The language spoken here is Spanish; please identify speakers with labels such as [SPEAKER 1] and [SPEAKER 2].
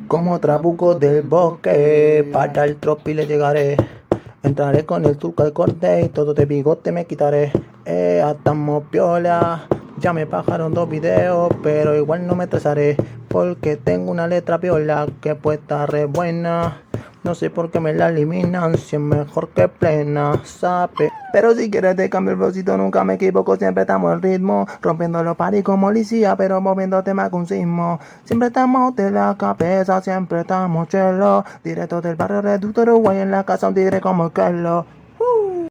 [SPEAKER 1] Como trabuco del bosque, para el tropi le llegaré. Entraré con el turco al corte y todo de bigote me quitaré. Estamos piola, ya me bajaron 2 videos, pero igual no me estresaré. Porque tengo una letra viola que puede estar re buena. No sé por qué me la eliminan, si es mejor que plena, sabe. Pero si quieres te cambio el flowcito, nunca me equivoco, siempre estamos en ritmo. Rompiendo los paris como Licia, pero moviéndote más que un sismo. Siempre estamos de la cabeza, siempre estamos chelo. Directo del barrio Reducto Uruguay, en la casa un tigre como el Kelo.